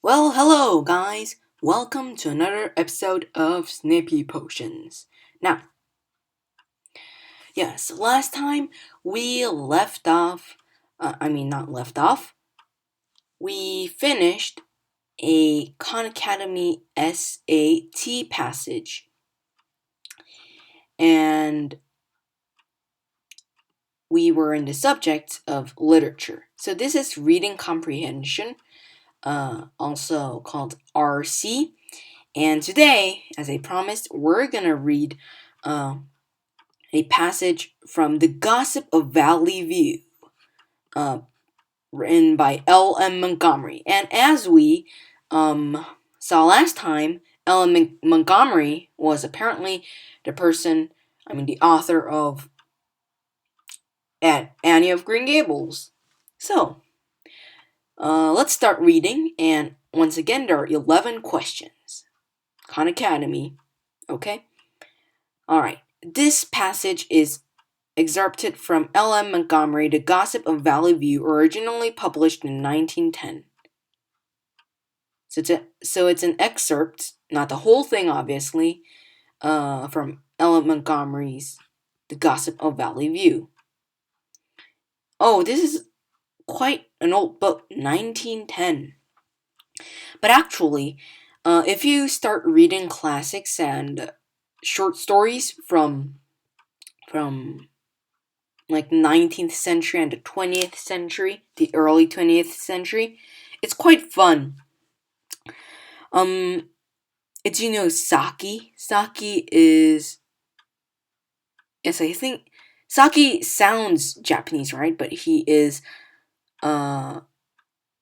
Well, hello, guys. Welcome to another episode of Snippy Potions. Now, yes, last time we left off, not left off, we finished a Khan Academy SAT passage, and we were in the subject of literature. So, this is reading comprehension, also called RC. And today, as I promised, we're gonna read a passage from The Gossip of Valley View, uh, written by L.M. Montgomery. And as we saw last time, L.M. Montgomery was apparently the author of Annie of Green Gables. So, let's start reading, and once again, there are 11 questions. Khan Academy, okay? Alright, this passage is excerpted from L.M. Montgomery, The Gossip of Valley View, originally published in 1910. So it's an excerpt, not the whole thing, obviously, from L.M. Montgomery's The Gossip of Valley View. Oh, this is quite an old book, 1910. But actually, if you start reading classics and short stories from like 19th century and the 20th century, the early 20th century, it's quite fun. It's Saki. Saki is, yes, I think Saki sounds Japanese, right? But he is an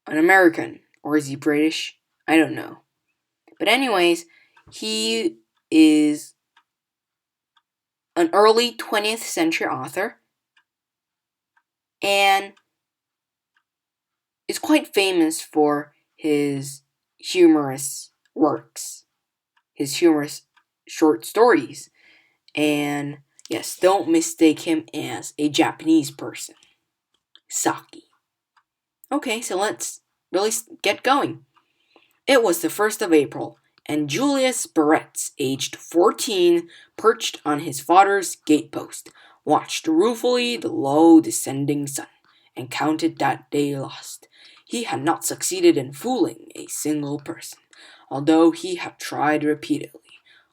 American, or is he British? I don't know. But anyways, he is an early 20th century author and is quite famous for his humorous works, his humorous short stories. And yes, don't mistake him as a Japanese person. Saki. Okay, so let's really get going. It was the 1st of April, and Julius Barretz, aged 14, perched on his father's gatepost, watched ruefully the low descending sun, and counted that day lost. He had not succeeded in fooling a single person, although he had tried repeatedly.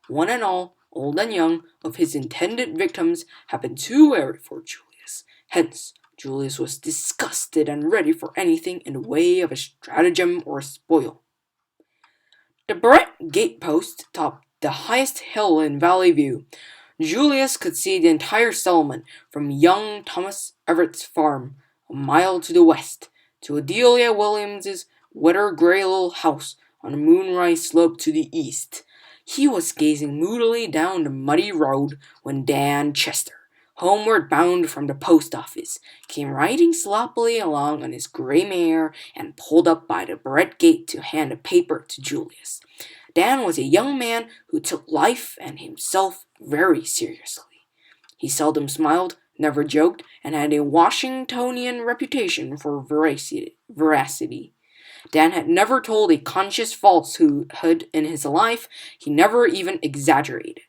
One and all, old and young, of his intended victims had been too wary for Julius. Hence, Julius was disgusted and ready for anything in the way of a stratagem or spoil. The Barrett gatepost topped the highest hill in Valley View. Julius could see the entire settlement, from young Thomas Everett's farm, a mile to the west, to Adelia Williams's weather-gray little house on a moonrise slope to the east. He was gazing moodily down the muddy road when Dan Chester, homeward bound from the post office, came riding sloppily along on his gray mare and pulled up by the Barrett gate to hand a paper to Julius. Dan was a young man who took life and himself very seriously. He seldom smiled, never joked, and had a Washingtonian reputation for veracity. Dan had never told a conscious falsehood in his life. He never even exaggerated.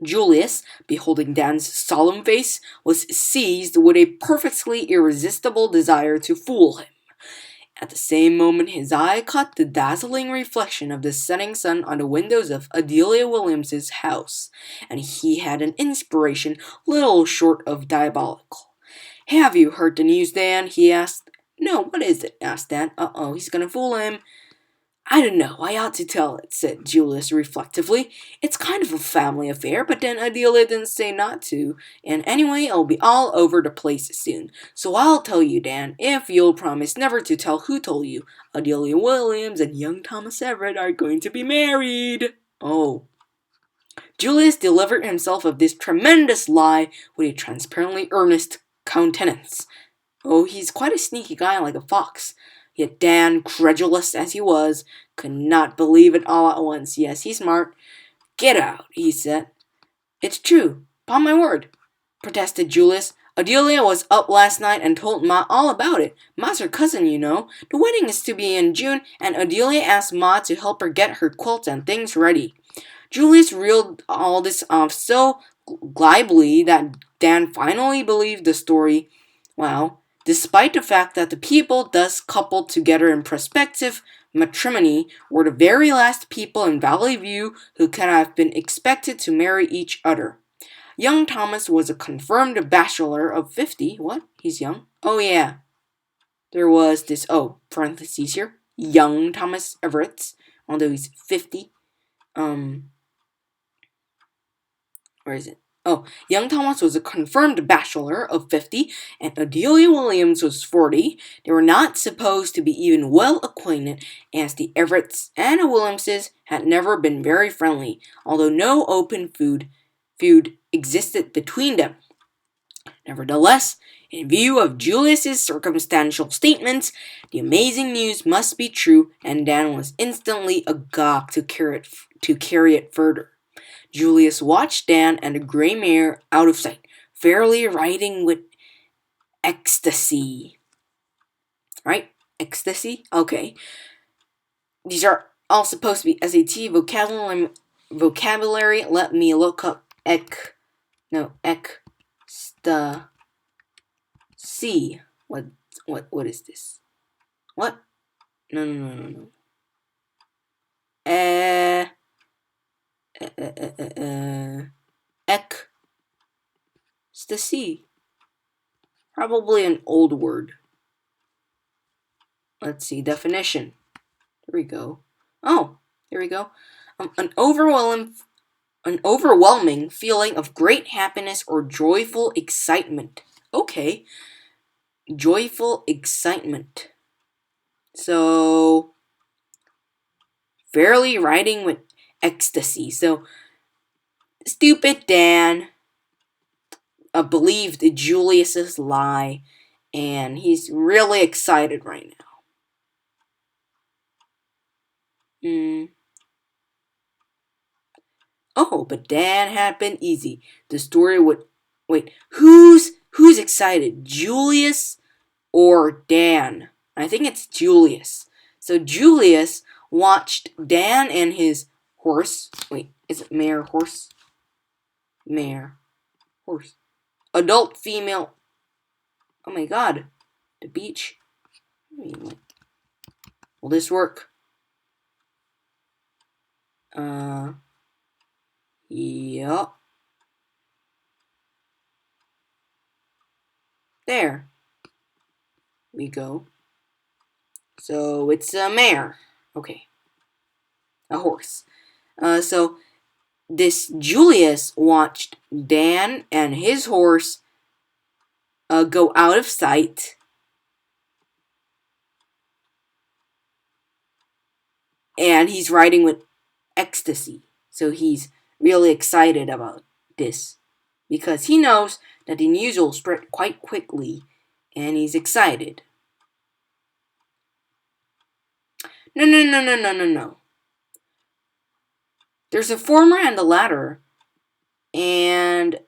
Julius, beholding Dan's solemn face, was seized with a perfectly irresistible desire to fool him. At the same moment his eye caught the dazzling reflection of the setting sun on the windows of Adelia Williams's house, and he had an inspiration little short of diabolical. "Have you heard the news, Dan?" he asked. "No, what is it?" asked Dan. "Uh-oh, he's gonna fool him." "I don't know, I ought to tell it," said Julius reflectively. "It's kind of a family affair, but then Adelia didn't say not to, and anyway, it'll be all over the place soon. So I'll tell you, Dan, if you'll promise never to tell who told you. Adelia Williams and young Thomas Everett are going to be married." Oh. Julius delivered himself of this tremendous lie with a transparently earnest countenance. Oh, he's quite a sneaky guy, like a fox. Yet Dan, credulous as he was, could not believe it all at once. "Yes, he's smart." "Get out," he said. "It's true, 'pon my word," protested Julius. Adelia was up last night and told Ma all about it. Ma's her cousin, you know. The wedding is to be in June, and Adelia asked Ma to help her get her quilts and things ready. Julius reeled all this off so glibly that Dan finally believed the story. Wow. Despite the fact that the people thus coupled together in prospective matrimony were the very last people in Valley View who could have been expected to marry each other. Young Thomas was a confirmed bachelor of 50. What? He's young? Oh, yeah. There was this, parentheses here. Young Thomas Everett, although he's 50. Where is it? Oh, young Thomas was a confirmed bachelor of 50, and Adelia Williams was 40. They were not supposed to be even well acquainted, as the Everetts and the Williamses had never been very friendly, although no open feud existed between them. Nevertheless, in view of Julius's circumstantial statements, the amazing news must be true, and Dan was instantly agog to carry it further. Julius watched Dan and the gray mare out of sight, fairly riding with ecstasy. Right? Ecstasy? Okay. These are all supposed to be SAT vocabulary. Let me look up ecstasy. What is this? What? No. Ecstasy. Probably an old word. Let's see, definition. There we go. Oh, here we go. An overwhelming feeling of great happiness or joyful excitement. Okay. Joyful excitement. So, fairly riding with ecstasy. So, stupid Dan believed Julius's lie, and he's really excited right now. Oh, but Dan had been easy. The story would... Wait, who's excited? Julius or Dan? I think it's Julius. So Julius watched Dan and his horse... Wait, is it mare, horse? Mare. Horse. Adult female... Oh my god. The beach. Will this work? Yup. There we go. So it's a mare. Okay. A horse. So this Julius watched Dan and his horse go out of sight. And he's riding with ecstasy. So he's really excited about this. Because he knows that the news will spread quite quickly. And he's excited. No. There's a former and a latter. And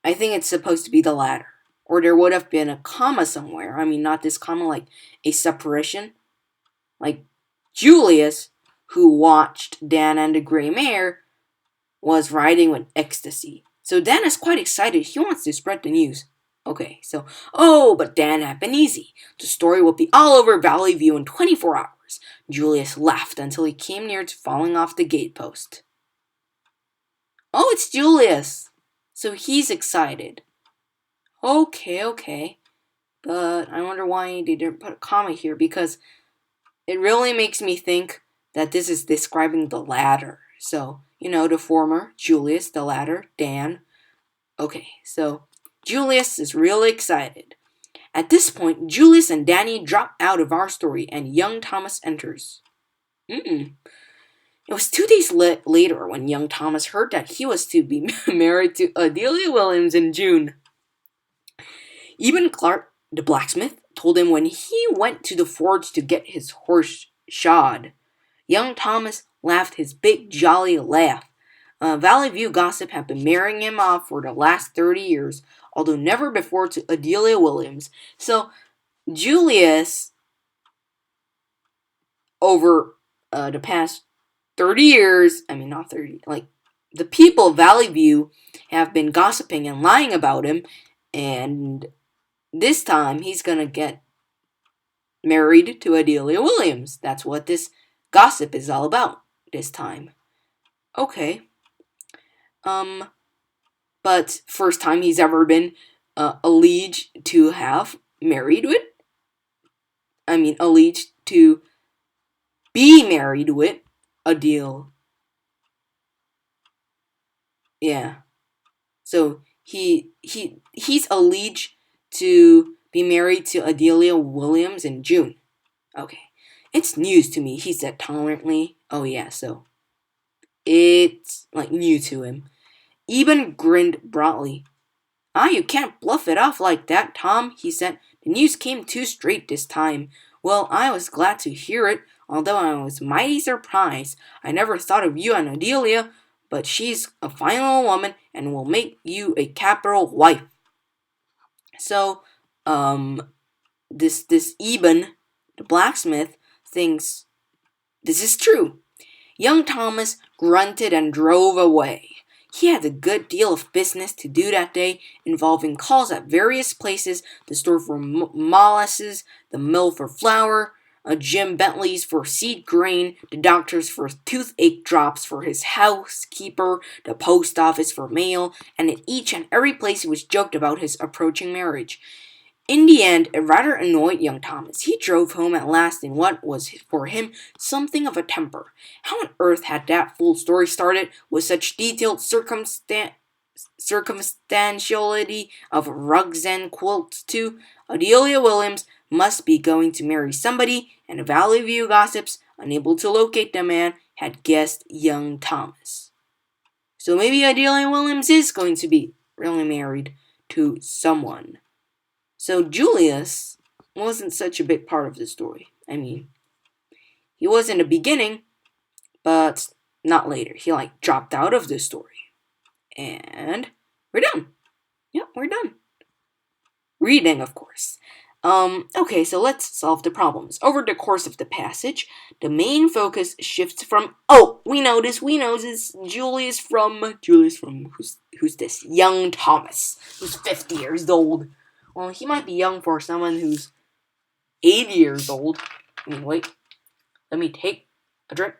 I think it's supposed to be the latter. Or there would have been a comma somewhere. I mean, not this comma, like a separation. Like Julius, who watched Dan and the Gray Mare, was riding with ecstasy. So Dan is quite excited. He wants to spread the news. Okay, so, but Dan had been easy. The story will be all over Valley View in 24 hours. Julius laughed until he came near to falling off the gatepost. Oh, it's Julius. So he's excited. Okay. But I wonder why they didn't put a comma here, because it really makes me think that this is describing the latter. So, the former, Julius, the latter, Dan. Okay, so Julius is really excited. At this point, Julius and Danny drop out of our story, and young Thomas enters. It was 2 days later when young Thomas heard that he was to be married to Adelia Williams in June. Even Clark, the blacksmith, told him when he went to the forge to get his horse shod. Young Thomas laughed his big, jolly laugh. Valley View gossip had been marrying him off for the last 30 years, although never before to Adelia Williams. So Julius, over the past 30 years, I mean, not 30, like, the people of Valley View have been gossiping and lying about him, and this time he's gonna get married to Adelia Williams. That's what this gossip is all about this time. Okay. But first time he's ever been alleged to have married with. Alleged to be married with Adele. Yeah. So he's alleged to be married to Adelia Williams in June. Okay. It's news to me, he said tolerantly. Oh yeah, so it's like new to him. Eben grinned broadly. You can't bluff it off like that, Tom, he said. The news came too straight this time. Well, I was glad to hear it, although I was mighty surprised. I never thought of you and Adelia, but she's a fine old woman and will make you a capital wife. So, this Eben, the blacksmith, thinks this is true. Young Thomas grunted and drove away. He had a good deal of business to do that day, involving calls at various places: the store for molasses, the mill for flour, Jim Bentley's for seed grain, the doctor's for toothache drops for his housekeeper, the post office for mail, and in each and every place it was joked about his approaching marriage. In the end, it rather annoyed young Thomas. He drove home at last in what was for him something of a temper. How on earth had that full story started with such detailed circumstantiality of rugs and quilts too? Adelia Williams must be going to marry somebody, and the Valley View gossips, unable to locate the man, had guessed young Thomas. So maybe Adelia Williams is going to be really married to someone. So Julius wasn't such a big part of the story. He was in the beginning, but not later. He dropped out of the story. And we're done. Yep, we're done. Reading, of course. Okay, so let's solve the problems. Over the course of the passage, the main focus shifts from, we know this, Julius from, who's this? Young Thomas, who's 50 years old. Well, he might be young for someone who's 80 years old. Wait. Let me take a drink.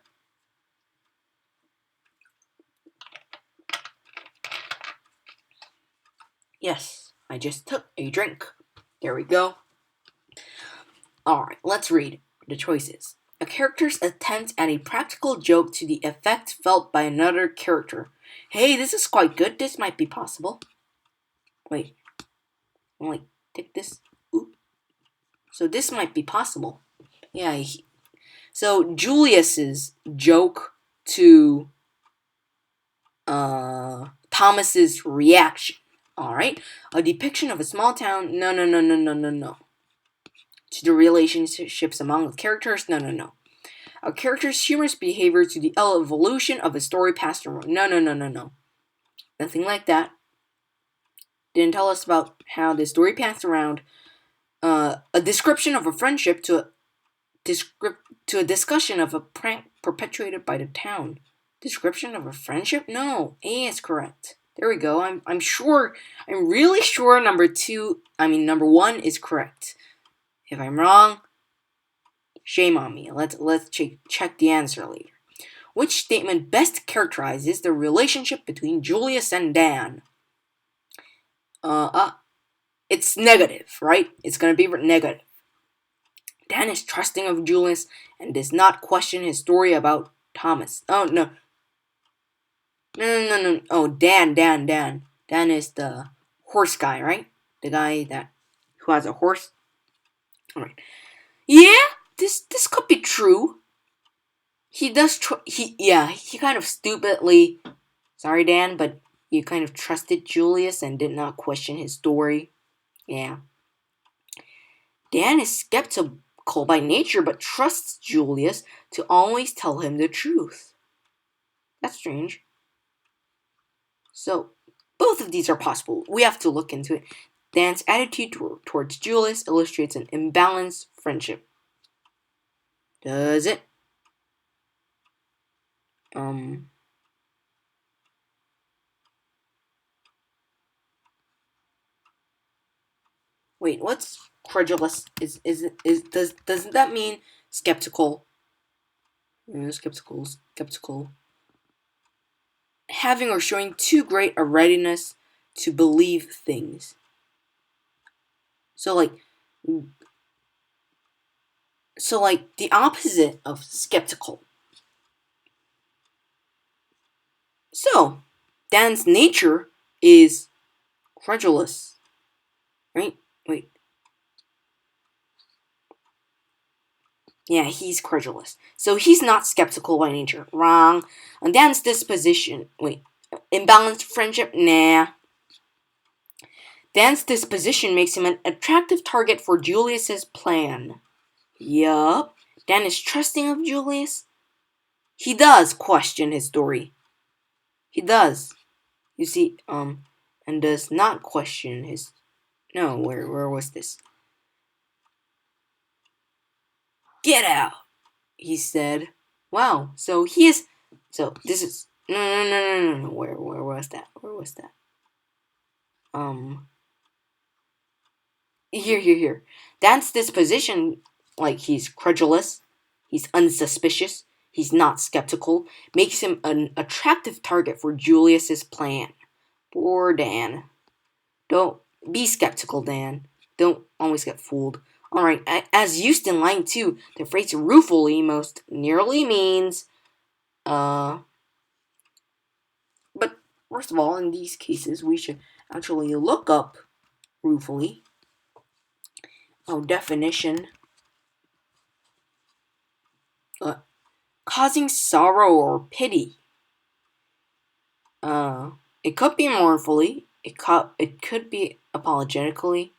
Yes, I just took a drink. There we go. Alright, let's read the choices. A character's attempt at a practical joke to the effect felt by another character. Hey, this is quite good. This might be possible. Wait. Take this. Ooh. So this might be possible. Yeah. So Julius's joke to Thomas's reaction. All right. A depiction of a small town. No. To the relationships among the characters. No. A character's humorous behavior to the evolution of a story passed around. No. Nothing like that. Didn't tell us about how the story passed around. A description of a friendship to a discussion of a prank perpetuated by the town. Description of a friendship? No, A is correct. There we go. I'm really sure number 1 is correct. If I'm wrong, shame on me. Let's check the answer later. Which statement best characterizes the relationship between Julius and Dan? It's negative, right? It's going to be negative. Dan is trusting of Julius and does not question his story about Thomas. Oh, no. No. Oh, Dan. Dan is the horse guy, right? The guy who has a horse. All right. Yeah, this could be true. He does. He kind of stupidly. Sorry, Dan, but you kind of trusted Julius and did not question his story. Yeah. Dan is skeptical by nature, but trusts Julius to always tell him the truth. That's strange. So, both of these are possible. We have to look into it. Dan's attitude towards Julius illustrates an imbalanced friendship. Does it? Wait, what's credulous? Doesn't that mean skeptical? Skeptical. Having or showing too great a readiness to believe things. So like the opposite of skeptical. So, Dan's nature is credulous. Right? Wait. Yeah, he's credulous. So he's not skeptical by nature. Wrong. And Dan's disposition. Imbalanced friendship? Nah. Dan's disposition makes him an attractive target for Julius's plan. Yup. Dan is trusting of Julius. He does question his story. He does. You see, and does not question his... No, where was this? Get out, he said. Wow, so he is... So, this is... No. Where was that? Here. Dan's disposition, like he's credulous, he's unsuspicious, he's not skeptical, makes him an attractive target for Julius's plan. Poor Dan. Don't be skeptical, Dan. Don't always get fooled. Alright, as used in line 2, the phrase ruefully most nearly means, but first of all, in these cases, we should actually look up ruefully. Definition. Causing sorrow or pity. It could be mournfully. It could be apologetically.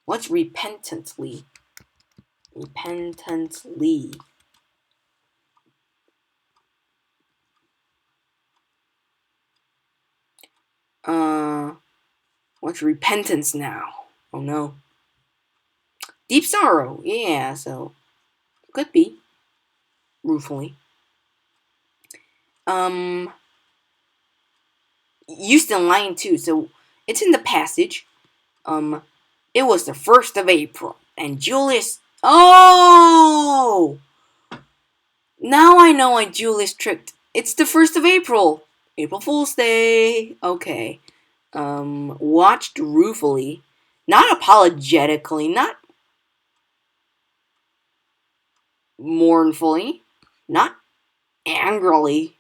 What's repentantly? Repentantly. What's repentance now? Oh no. Deep sorrow. Yeah, so could be ruefully. Used in line 2, so it's in the passage. It was the 1st of April, and Julius... Oh! Now I know why Julius tricked. It's the 1st of April. April Fool's Day. Okay. Watched ruefully. Not apologetically, not mournfully, not angrily.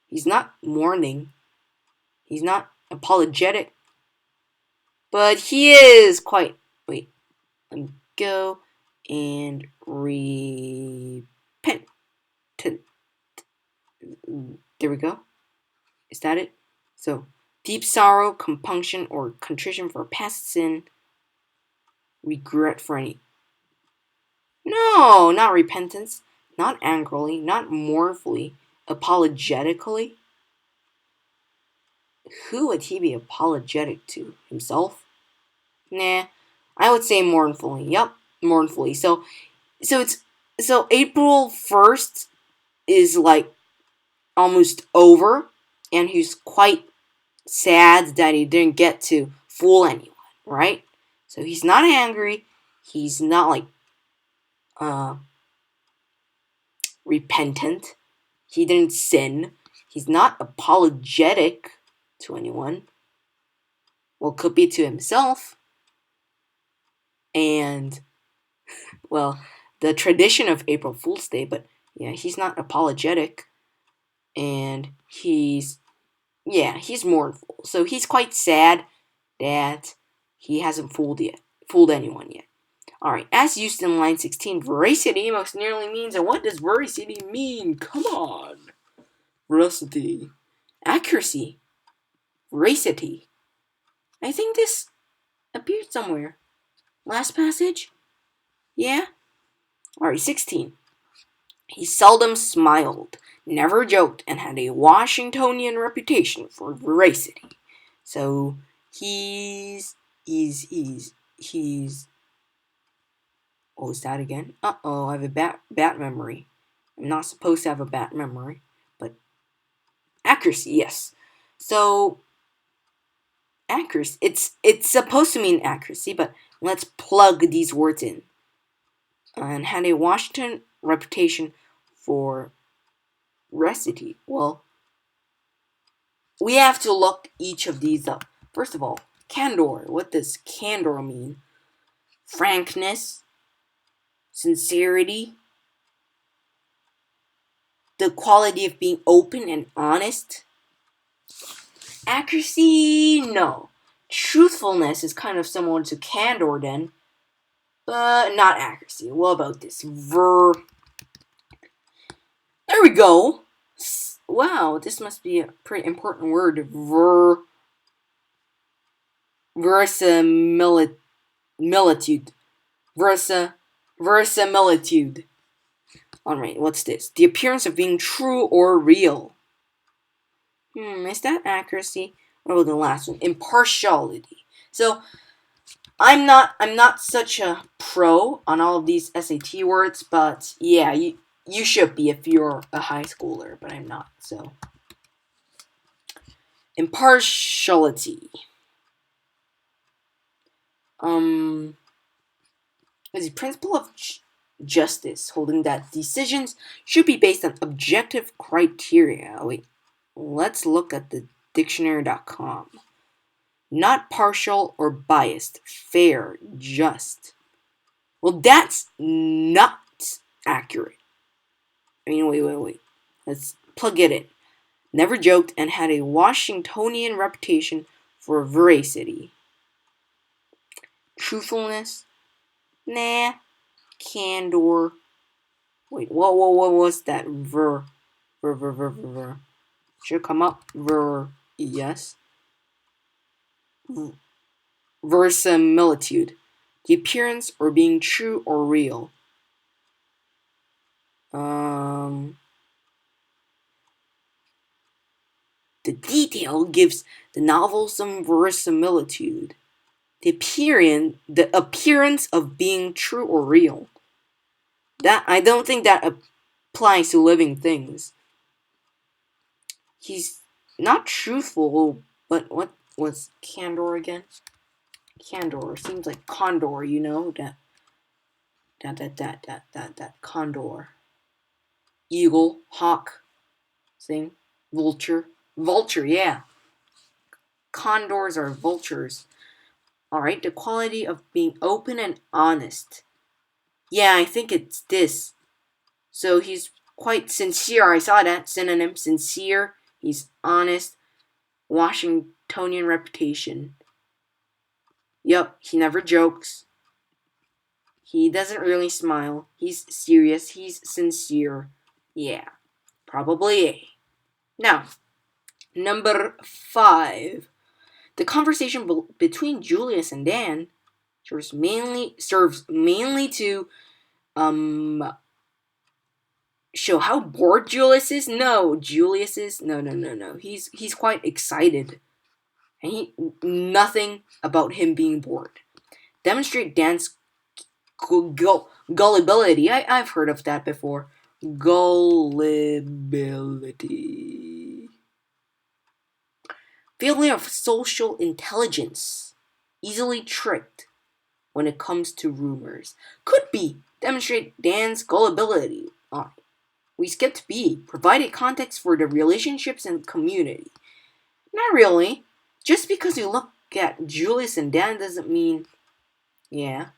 He's not mourning. He's not apologetic. But he is quite... Wait. Let me go and repent. There we go. Is that it? So, deep sorrow, compunction, or contrition for past sin. Regret for any... No, not repentance. Not angrily. Not mournfully. Apologetically. Who would he be apologetic to? Himself? Nah. I would say mournfully. Yep, mournfully. So April 1st is like almost over, and he's quite sad that he didn't get to fool anyone, right? So he's not angry. He's not like repentant. He didn't sin. He's not apologetic to anyone. Well, could be to himself. And, well, the tradition of April Fool's Day, but yeah, he's not apologetic. And he's mournful. So he's quite sad that he hasn't fooled anyone yet. Alright, as used in line 16, veracity most nearly means, and what does veracity mean? Come on. Veracity. Accuracy. Veracity. I think this appeared somewhere. Last passage? Yeah? Alright, 16. He seldom smiled. never joked, and had a Washingtonian reputation for veracity. So he's what was that again? I have a bat memory. I'm not supposed to have a bat memory, but accuracy, yes. So accuracy, it's supposed to mean accuracy, but let's plug these words in. And had a Washington reputation for veracity. Well, we have to look each of these up. First of all, candor. What does candor mean? Frankness, sincerity, the quality of being open and honest. Accuracy, no. Truthfulness is kind of similar to candor then, but not accuracy. What about this? There we go. Wow, this must be a pretty important word. Verisimilitude. Verisimilitude. Alright, what's this? The appearance of being true or real. Is that accuracy? What about the last one? Impartiality. So I'm not such a pro on all of these SAT words, but yeah, you should be if you're a high schooler, but I'm not. So impartiality. Is the principle of justice, holding that decisions should be based on objective criteria. Wait, let's look at the dictionary.com. Not partial or biased, fair, just. Well, that's not accurate. I mean, wait. Let's plug it in. Never joked and had a Washingtonian reputation for veracity. Truthfulness? Nah. Candor. Wait, what was that? Ver. Should come up. Yes. Verisimilitude. The appearance or being true or real. The detail gives the novel some verisimilitude. The appearance of being true or real. That I don't think that applies to living things. He's not truthful, but what was candor again? Candor seems like condor, you know, that condor. Eagle, hawk, thing, vulture, yeah. Condors are vultures. Alright, the quality of being open and honest. Yeah, I think it's this. So he's quite sincere. I saw that synonym, sincere. He's honest. Washingtonian reputation. Yup, he never jokes. He doesn't really smile. He's serious. He's sincere. Yeah, probably A. Now, number 5. The conversation between Julius and Dan serves mainly to show how bored Julius is. No, Julius is no. He's quite excited, and nothing about him being bored. Demonstrate Dan's gullibility. I've heard of that before. Gullibility. Failure of social intelligence. Easily tricked when it comes to rumors. Could be. Demonstrate Dan's gullibility. Alright. We skipped B. Provided context for the relationships and community. Not really. Just because you look at Julius and Dan doesn't mean... Yeah.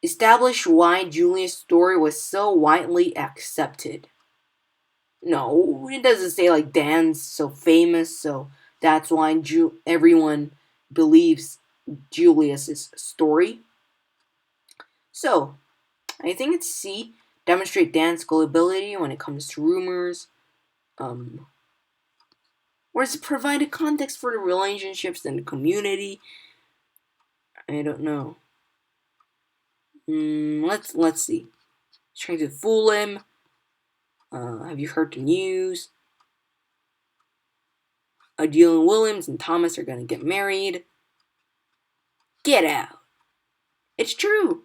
Establish why Julius' story was so widely accepted. No, it doesn't say like Dan's so famous, so that's why everyone believes Julius' story. So, I think it's C. Demonstrate Dan's gullibility when it comes to rumors. Or is it provide a context for the relationships and the community? I don't know. Let's see. Trying to fool him. Have you heard the news? Dylan Williams and Thomas are gonna get married. Get out. It's true.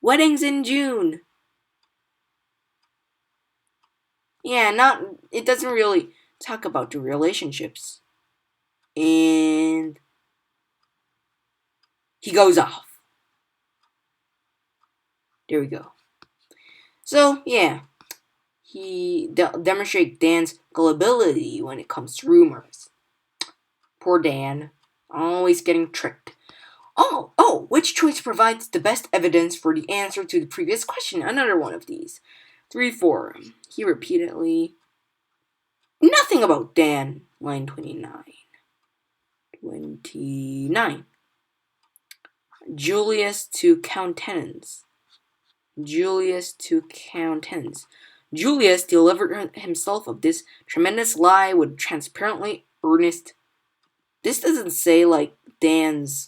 Weddings in June. Yeah, it doesn't really talk about the relationships. And he goes off. There we go. So, yeah. He demonstrates Dan's gullibility when it comes to rumors. Poor Dan. Always getting tricked. Which choice provides the best evidence for the answer to the previous question? Another one of these. 3, 4. He repeatedly. Nothing about Dan. Line 29. 29. Julius to countenance. Julius delivered himself of this tremendous lie with transparently earnest. This doesn't say like Dan's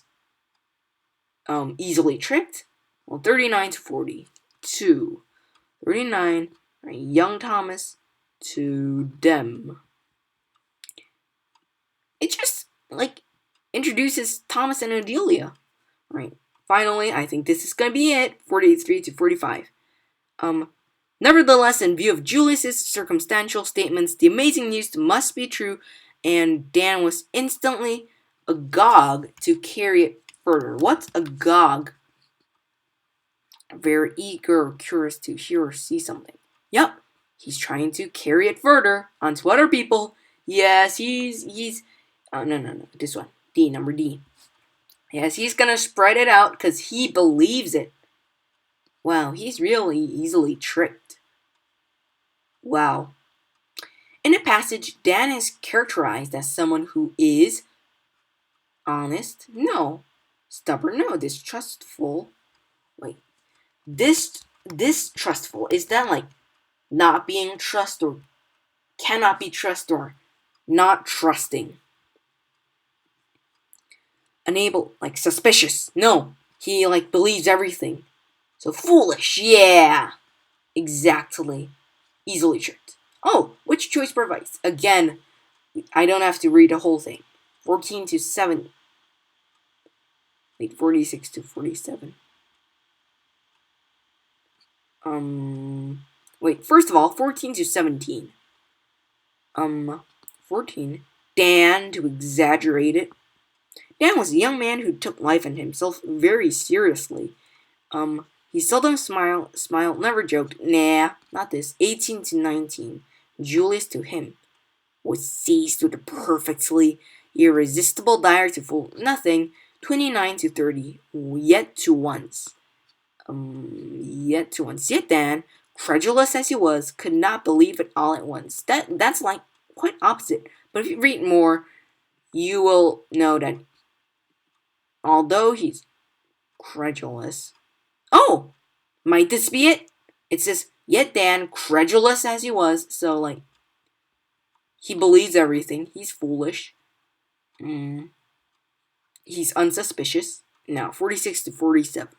easily tricked. Well, 39 to 42. 39, right, young Thomas to them. It just like introduces Thomas and Adelia. Right. Finally, I think this is gonna be it. 43 to 45. Nevertheless, in view of Julius's circumstantial statements, the amazing news must be true, and Dan was instantly agog to carry it further. What's agog? Very eager or curious to hear or see something. Yep, he's trying to carry it further onto other people. Yes, he's no, this one. D, number D. Yes, he's gonna spread it out because he believes it. Wow, he's really easily tricked. Wow. In the passage, Dan is characterized as someone who is honest, no. Stubborn, no. Distrustful, wait. Distrustful, is that like not being trusted or cannot be trusted or not trusting? Unable, like suspicious, no. He like believes everything. So foolish, yeah. Exactly. Easily tricked. Oh, which choice provides? Again, I don't have to read the whole thing. 14 to 7. Wait, 46 to 47. Wait, first of all, 14 to 17. 14. Dan, to exaggerate it. Dan was a young man who took life and himself very seriously. He seldom smiled, never joked. Nah, not this. 18 to 19. Julius to him was seized with a perfectly irresistible desire to fool nothing. 29 to 30. Yet Dan, credulous as he was, could not believe it all at once. That's like quite opposite. But if you read more, you will know that although he's credulous. Oh, might this be it? It says, yet Dan, credulous as he was, so like, he believes everything. He's foolish. He's unsuspicious. Now, 46 to 47.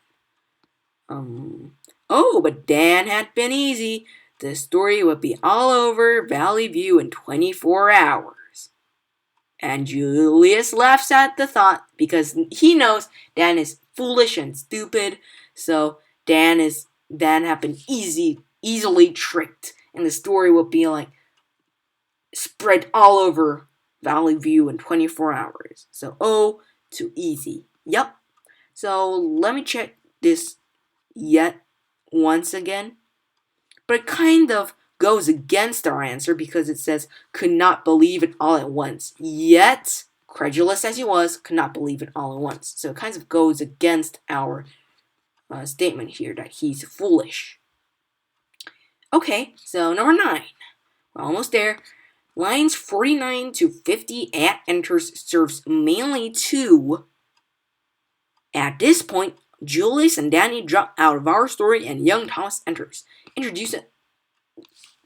But Dan had been easy. The story would be all over Valley View in 24 hours. And Julius laughs at the thought because he knows Dan is foolish and stupid. So Dan had been easily tricked, and the story would be like spread all over Valley View in 24 hours. So too easy. Yep. So let me check this yet once again. But it kind of goes against our answer because it says could not believe it all at once. Yet, credulous as he was, could not believe it all at once. So it kind of goes against our statement here that he's foolish. Okay, so number 9. We're almost there. Lines 49 to 50, at enters serves mainly to. At this point, Julius and Danny drop out of our story and young Thomas enters. Introduce it.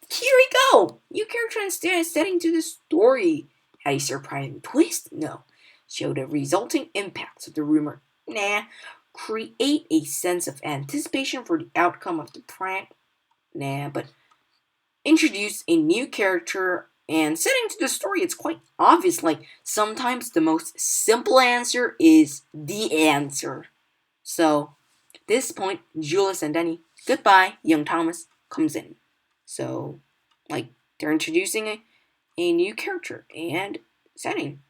Here we go! New character and setting to the story. Had a surprising twist? No. Show the resulting impacts of the rumor? Nah. Create a sense of anticipation for the outcome of the prank? Nah, but introduce a new character and setting to the story. It's quite obvious. Like, sometimes the most simple answer is the answer. So, at this point, Julius and Denny, goodbye, young Thomas comes in. So, like, they're introducing a new character and setting.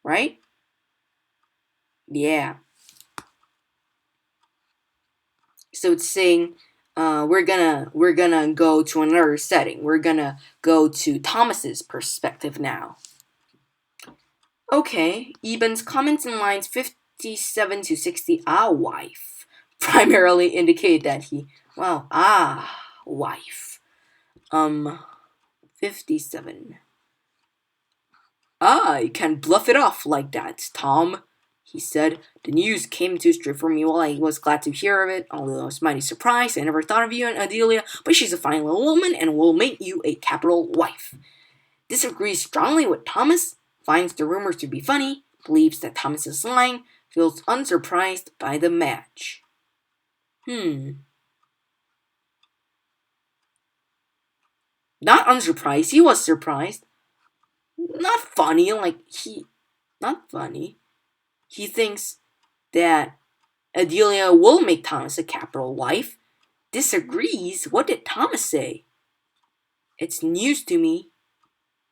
Right? Yeah. So it's saying we're gonna go to another setting. We're gonna go to Thomas's perspective now. Okay, Eben's comments in lines 57 to 60, wife, primarily indicate that he, well, wife. 57. You can't bluff it off like that, Tom, he said. The news came too straight for me. Well, I was glad to hear of it, although I was mighty surprised. I never thought of you and Adelia, but she's a fine little woman and will make you a capital wife. Disagrees strongly with Thomas, finds the rumors to be funny, believes that Thomas is lying, feels unsurprised by the match. Not unsurprised, he was surprised. Not funny, not funny. He thinks that Adelia will make Thomas a capital wife. Disagrees? What did Thomas say? It's news to me.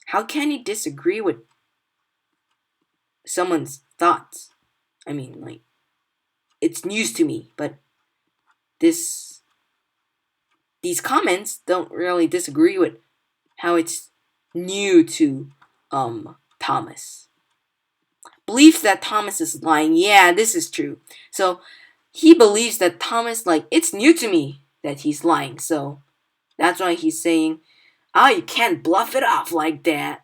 How can he disagree with someone's thoughts? I mean, like, it's news to me, but these comments don't really disagree with how it's new to Thomas. Believes that Thomas is lying. Yeah, this is true. So he believes that Thomas, like, it's new to me that he's lying. So that's why he's saying, you can't bluff it off like that.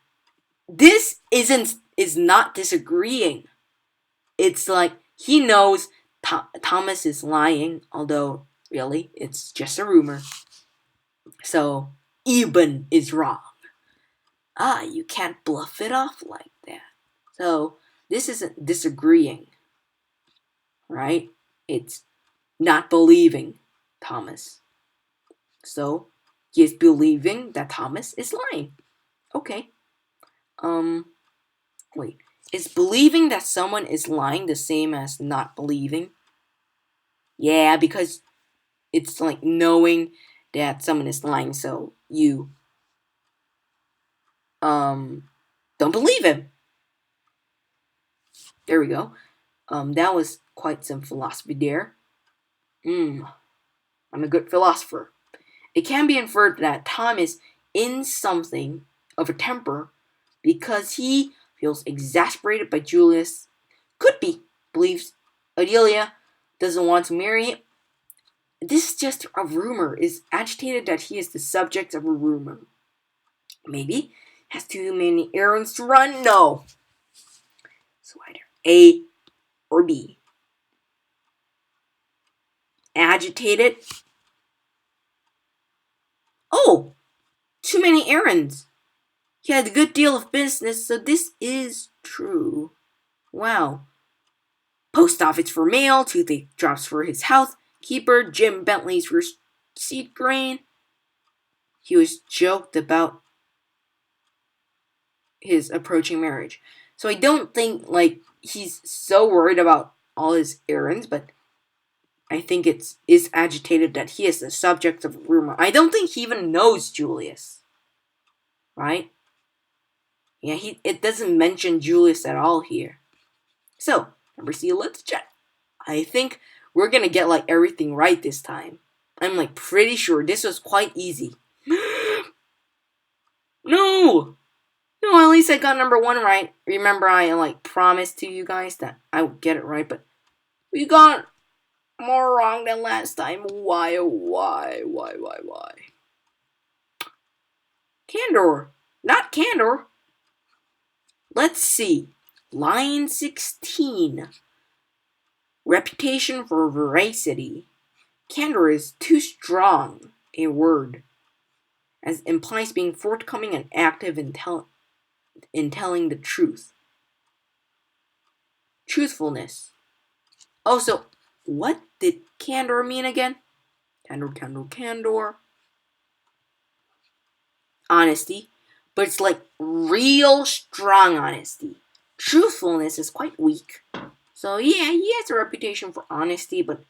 This is not disagreeing. It's like he knows Thomas is lying, although really it's just a rumor. So Eben is wrong. You can't bluff it off like that. So this isn't disagreeing, right? It's not believing Thomas. So he is believing that Thomas is lying. Okay. Wait. Is believing that someone is lying the same as not believing? Yeah, because it's like knowing that someone is lying, so you don't believe him. There we go. That was quite some philosophy there. I'm a good philosopher. It can be inferred that Tom is in something of a temper because he feels exasperated by Julius. Could be. Believes Adelia doesn't want to marry him. This is just a rumor. Is agitated that he is the subject of a rumor. Maybe. Has too many errands to run? No. So either A or B. Agitated. Oh! Too many errands. He had a good deal of business, so this is true. Wow. Post office for mail, toothache drops for his housekeeper, Jim Bentley's for seed grain. He was joked about his approaching marriage. So I don't think, like, he's so worried about all his errands, but I think it is agitated that he is the subject of rumor. I don't think he even knows Julius. Right? Yeah, it doesn't mention Julius at all here. So, number C, let's check. I think we're gonna get, like, everything right this time. I'm, like, pretty sure this was quite easy. No! No, at least I got number 1 right. Remember, I, like, promised to you guys that I would get it right, but we got more wrong than last time. Why? Candor. Not candor. Let's see. Line 16. Reputation for veracity. Candor is too strong a word, as implies being forthcoming and active in telling the truth. Truthfulness. Oh, so what did candor mean again? Candor. honesty, but it's like real strong honesty. Truthfulness is quite weak. So yeah, he has a reputation for honesty, but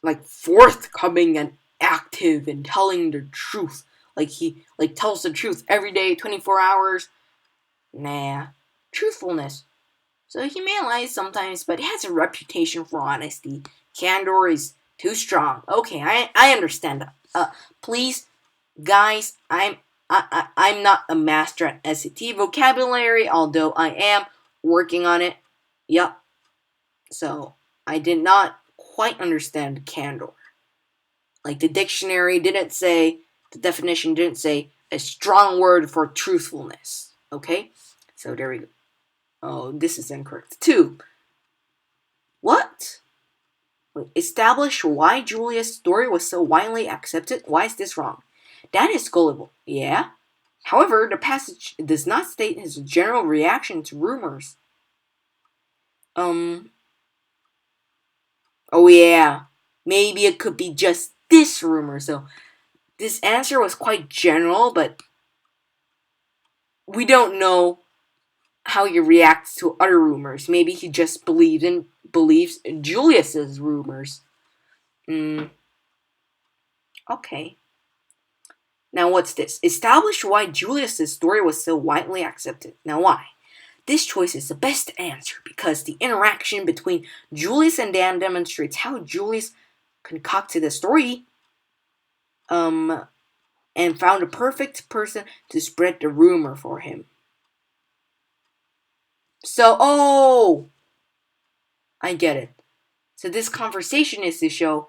like forthcoming and active and telling the truth. Like he tells the truth every day, 24 hours. Nah. Truthfulness. So he may lie sometimes, but he has a reputation for honesty. Candor is too strong. Okay, I understand. Please, guys, I'm not a master at SAT vocabulary, although I am working on it. Yup. So I did not quite understand candor. Like the dictionary didn't say, the definition didn't say a strong word for truthfulness. Okay? So there we go. Oh, this is incorrect. 2. What? Wait, establish why Julia's story was so widely accepted. Why is this wrong? Dan is gullible. Yeah. However, the passage does not state his general reaction to rumors. Oh yeah. Maybe it could be just this rumor. So this answer was quite general, but we don't know how he reacts to other rumors. Maybe he just believes Julius's rumors. Okay. Now what's this? Establish why Julius's story was so widely accepted. Now why? This choice is the best answer because the interaction between Julius and Dan demonstrates how Julius concocted a story and found the perfect person to spread the rumor for him. So, I get it. So this conversation is to show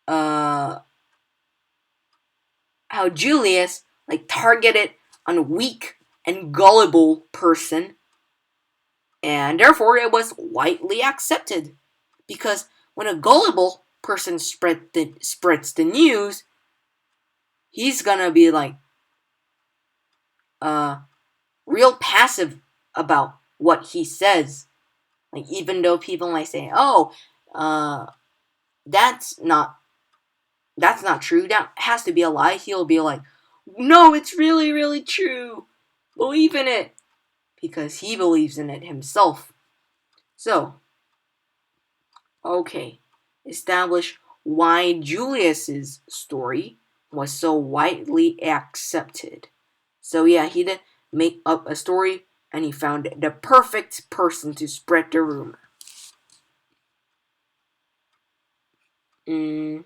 how Julius targeted on a weak and gullible person, and therefore it was widely accepted. Because when a gullible person spreads the news, he's gonna be real passive about what he says. Like even though people might say, "Oh, that's not true. That has to be a lie." He'll be like, "No, it's really, really true. Believe in it," because he believes in it himself. So, okay, establish why Julius's story was so widely accepted. So yeah, he did make up a story and he found the perfect person to spread the rumor. And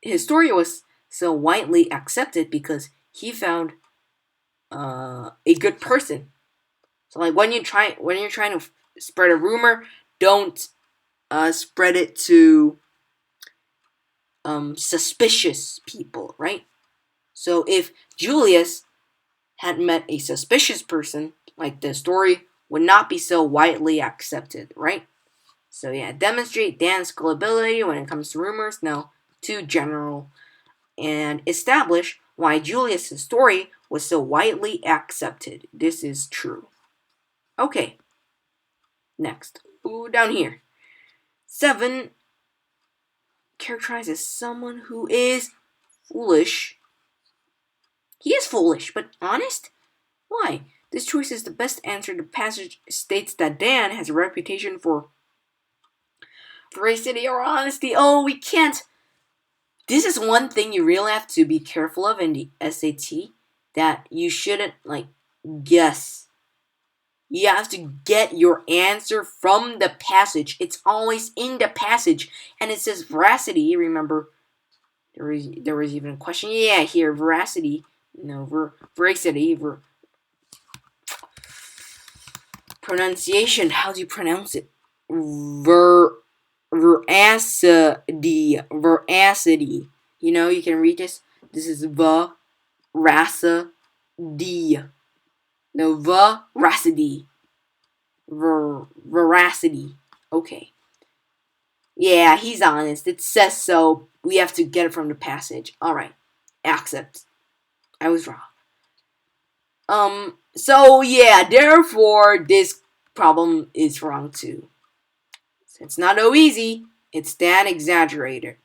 his story was so widely accepted because he found a good person. So like when you're trying to spread a rumor, don't spread it to suspicious people, right? So if Julius had met a suspicious person, like the story would not be so widely accepted, right? So yeah, demonstrate Dan's gullibility when it comes to rumors. No, too general. And establish why Julius' story was so widely accepted. This is true. Okay. Next. Ooh, down here. 7 characterizes someone who is foolish. He is foolish, but honest? Why? This choice is the best answer. The passage states that Dan has a reputation for veracity or honesty. Oh, we can't. This is one thing you really have to be careful of in the SAT, that you shouldn't guess. You have to get your answer from the passage. It's always in the passage. And it says veracity. Remember, there was even a question. Yeah, here, veracity. No, veracity. Pronunciation. How do you pronounce it? Veracity. You know, you can read this. This is veracity. No, veracity. Veracity. Okay. Yeah, he's honest. It says so. We have to get it from the passage. Alright. Accept. I was wrong. So yeah, therefore this problem is wrong too. It's not so easy. It's Dan exaggerated.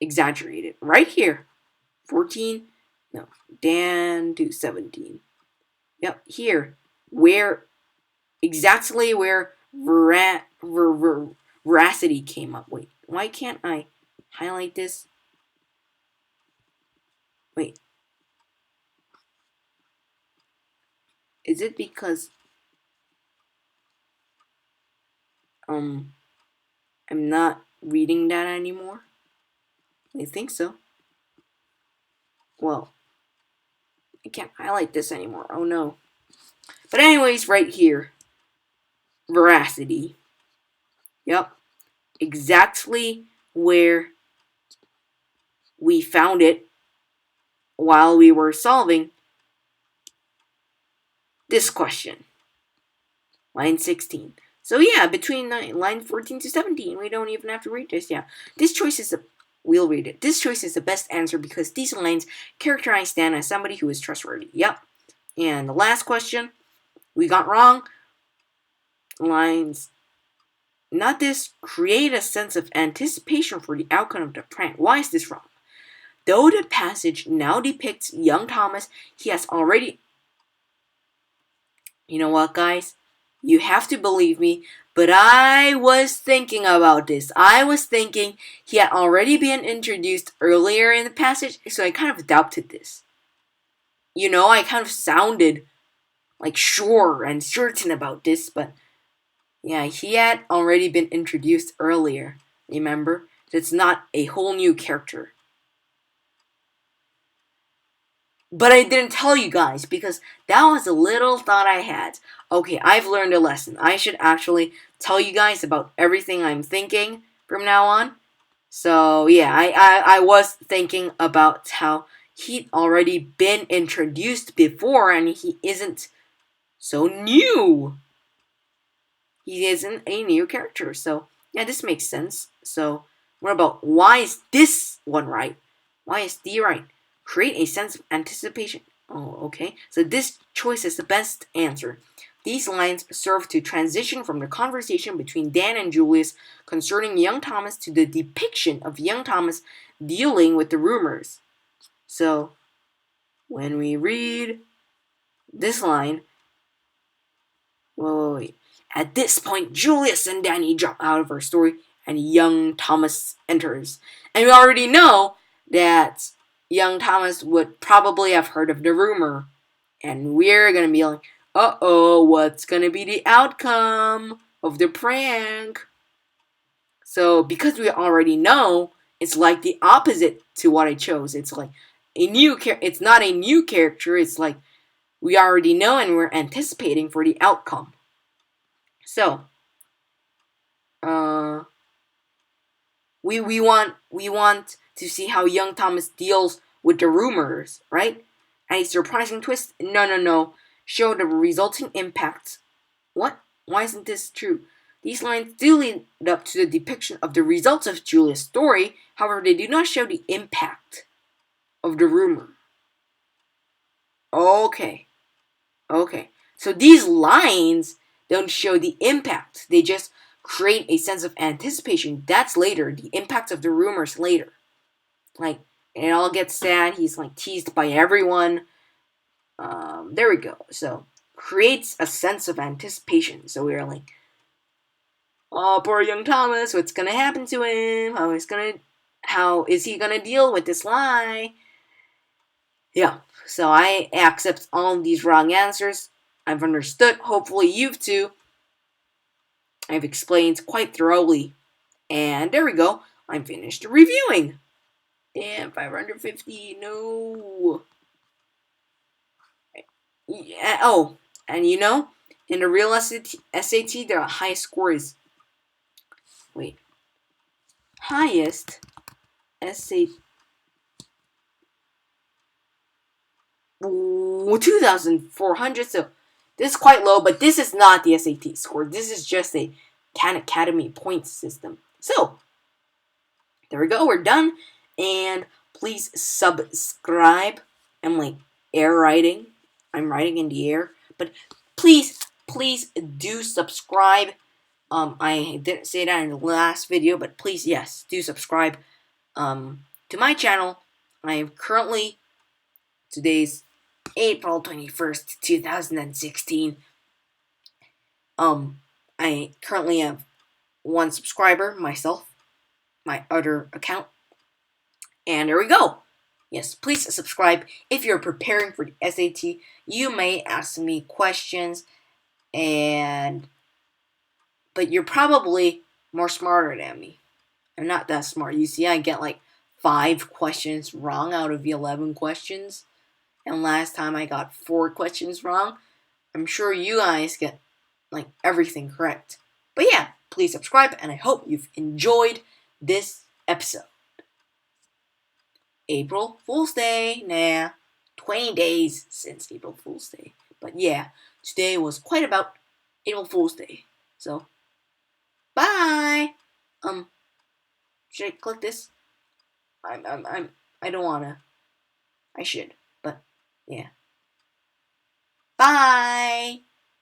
exaggerated. Right here. 14. No. Dan to 17. Yep. Here. Where. Exactly where veracity came up. Wait. Why can't I highlight this? Wait. Is it because I'm not reading that anymore? I think so. Well, I can't highlight this anymore. Oh no. But anyways, right here. Veracity. Yep. Exactly where we found it while we were solving this question. Line 16. So yeah, between line 14 to 17, we don't even have to read this. Yeah, this choice is we'll read it. This choice is the best answer because these lines characterize Dan as somebody who is trustworthy. Yep. And the last question we got wrong. Lines. Not this create a sense of anticipation for the outcome of the prank. Why is this wrong? Though the passage now depicts young Thomas, he has already. You know what, guys? You have to believe me, but I was thinking about this. I was thinking he had already been introduced earlier in the passage, so I kind of doubted this. You know, I kind of sounded like sure and certain about this, but yeah, he had already been introduced earlier. Remember? It's not a whole new character. But I didn't tell you guys because that was a little thought I had. Okay, I've learned a lesson. I should actually tell you guys about everything I'm thinking from now on. So yeah, I was thinking about how he'd already been introduced before and he isn't so new. He isn't a new character. So yeah, this makes sense. So what about why is this one right? Why is D right? Create a sense of anticipation. Oh, okay. So this choice is the best answer. These lines serve to transition from the conversation between Dan and Julius concerning young Thomas to the depiction of young Thomas dealing with the rumors. So, when we read this line, wait. At this point, Julius and Danny drop out of our story, and young Thomas enters. And we already know that young Thomas would probably have heard of the rumor. And we're going to be like, uh-oh, what's going to be the outcome of the prank? So, because we already know, it's like the opposite to what I chose. It's like it's not a new character. It's like we already know and we're anticipating for the outcome. So, we want to see how young Thomas deals with the rumors, right? And a surprising twist. No. Show the resulting impact. What? Why isn't this true? These lines do lead up to the depiction of the results of Julia's story. However, they do not show the impact of the rumor. Okay. So these lines don't show the impact. They just create a sense of anticipation. That's later. The impact of the rumors later. Like, it all gets sad. He's like teased by everyone. There we go. So, creates a sense of anticipation. So we're like, oh, poor young Thomas. What's gonna happen to him? How is he gonna deal with this lie? Yeah. So I accept all these wrong answers. I've understood. Hopefully you've too. I've explained quite thoroughly. And there we go. I'm finished reviewing. Damn, 550. No. Yeah, oh, and you know, in the real SAT, the highest score is. Wait. Highest SAT. 2,400. So this is quite low, but this is not the SAT score. This is just a Khan Academy points system. So there we go. We're done. And please subscribe. I'm like air writing. I'm writing in the air. But please do subscribe. I didn't say that in the last video, but please, yes, do subscribe. to my channel. I am currently, today's April 21st, 2016. I currently have 1 subscriber, myself, my other account. And there we go. Yes, please subscribe. If you're preparing for the SAT, you may ask me questions, but you're probably more smarter than me. I'm not that smart. You see, I get like 5 questions wrong out of the 11 questions. And last time I got 4 questions wrong. I'm sure you guys get like everything correct. But yeah, please subscribe, and I hope you've enjoyed this episode. April Fool's Day. Nah, 20 days since April Fool's Day. But yeah, today was quite about April Fool's Day. So, bye. Should I click this? I don't wanna. I should, but yeah. Bye.